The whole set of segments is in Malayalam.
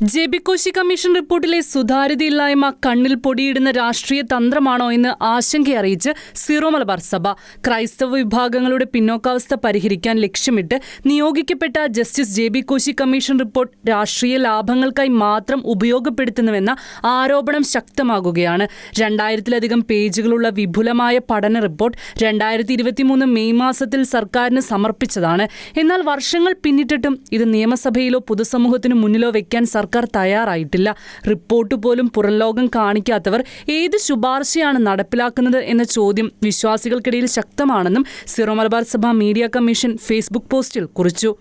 ജെ.ബി. കോശി കമ്മീഷൻ റിപ്പോർട്ടിലെ സുതാര്യതയില്ലായ്മ കണ്ണിൽ പൊടിയിടുന്ന രാഷ്ട്രീയ തന്ത്രമാണോ എന്ന് ആശങ്കയറിയിച്ച് സീറോ മലബാർ സഭ. ക്രൈസ്തവ വിഭാഗങ്ങളുടെ പിന്നോക്കാവസ്ഥ പരിഹരിക്കാൻ ലക്ഷ്യമിട്ട് നിയോഗിക്കപ്പെട്ട ജസ്റ്റിസ് ജെ.ബി. കോശി കമ്മീഷൻ റിപ്പോർട്ട് രാഷ്ട്രീയ ലാഭങ്ങൾക്കായി മാത്രം ഉപയോഗപ്പെടുത്തുന്നുവെന്ന ആരോപണം ശക്തമാകുകയാണ്. 2000-ലധികം പേജുകളുള്ള വിപുലമായ പഠന റിപ്പോർട്ട് 2023 മെയ് മാസത്തിൽ സർക്കാരിന് സമർപ്പിച്ചതാണ്. എന്നാൽ വർഷങ്ങൾ പിന്നിട്ടിട്ടും ഇത് നിയമസഭയിലോ പൊതുസമൂഹത്തിനു മുന്നിലോ വെക്കാൻ സർക്കാർ തയ്യാറായിട്ടില്ല. റിപ്പോർട്ട് പോലും പുറംലോകം കാണിക്കാത്തവർ ഏത് ശുപാർശയാണ് നടപ്പിലാക്കുന്നത് എന്ന ചോദ്യം വിശ്വാസികൾക്കിടയിൽ ശക്തമാണെന്നും സീറോ മലബാർ സഭ മീഡിയ കമ്മീഷൻ ഫേസ്ബുക്ക് പോസ്റ്റിൽ കുറിച്ചു.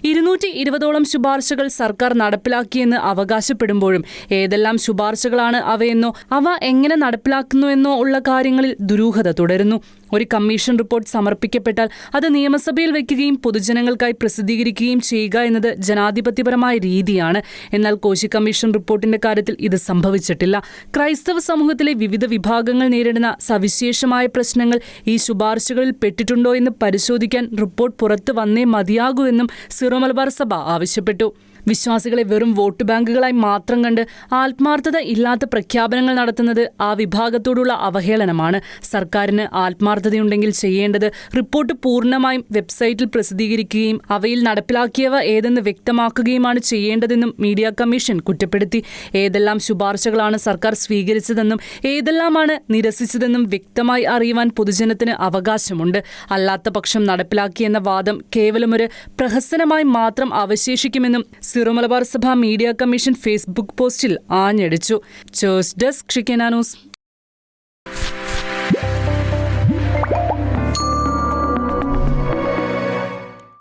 220ഓളം ശുപാർശകൾ സർക്കാർ നടപ്പിലാക്കിയെന്ന് അവകാശപ്പെടുമ്പോഴും ഏതെല്ലാം ശുപാർശകളാണ് അവയെന്നോ അവ എങ്ങനെ നടപ്പിലാക്കുന്നുവെന്നോ ഉള്ള കാര്യങ്ങളിൽ ദുരൂഹത തുടരുന്നു. ഒരു കമ്മീഷൻ റിപ്പോർട്ട് സമർപ്പിക്കപ്പെട്ടാൽ അത് നിയമസഭയിൽ വയ്ക്കുകയും പൊതുജനങ്ങൾക്കായി പ്രസിദ്ധീകരിക്കുകയും ചെയ്യുക എന്നത് ജനാധിപത്യപരമായ രീതിയാണ്. എന്നാൽ കോശി കമ്മീഷൻ റിപ്പോർട്ടിന്റെ കാര്യത്തിൽ ഇത് സംഭവിച്ചിട്ടില്ല. ക്രൈസ്തവ സമൂഹത്തിലെ വിവിധ വിഭാഗങ്ങൾ നേരിടുന്ന സവിശേഷമായ പ്രശ്നങ്ങൾ ഈ ശുപാർശകളിൽ പെട്ടിട്ടുണ്ടോ എന്ന് പരിശോധിക്കാൻ റിപ്പോർട്ട് പുറത്തു വന്നേ മതിയാകൂ എന്നും സീറോ മലബാർ സഭ ആവശ്യപ്പെട്ടു. വിശ്വാസികളെ വെറും വോട്ട് ബാങ്കുകളായി മാത്രം കണ്ട് ആത്മാർത്ഥത ഇല്ലാത്ത പ്രഖ്യാപനങ്ങൾ നടത്തുന്നത് ആ വിഭാഗത്തോടുള്ള അവഹേളനമാണ്. സർക്കാരിന് ആത്മാർത്ഥതയുണ്ടെങ്കിൽ ചെയ്യേണ്ടത് റിപ്പോർട്ട് പൂർണ്ണമായും വെബ്സൈറ്റിൽ പ്രസിദ്ധീകരിക്കുകയും അവയിൽ നടപ്പിലാക്കിയവ ഏതെന്ന് വ്യക്തമാക്കുകയുമാണ് ചെയ്യേണ്ടതെന്നും മീഡിയ കമ്മീഷൻ കുറ്റപ്പെടുത്തി. ഏതെല്ലാം ശുപാർശകളാണ് സർക്കാർ സ്വീകരിച്ചതെന്നും ഏതെല്ലാമാണ് നിരസിച്ചതെന്നും വ്യക്തമായി അറിയുവാൻ പൊതുജനത്തിന് അവകാശമുണ്ട്. അല്ലാത്ത പക്ഷം നടപ്പിലാക്കിയെന്ന വാദം കേവലമൊരു പ്രഹസനമായി മാത്രം അവശേഷിക്കുമെന്നും സീറോ മലബാർ സഭ മീഡിയ കമ്മീഷൻ ഫേസ്ബുക്ക് പോസ്റ്റിൽ ആഞ്ഞടിച്ചു. Church desk ഷിക്കനാനൂസ്.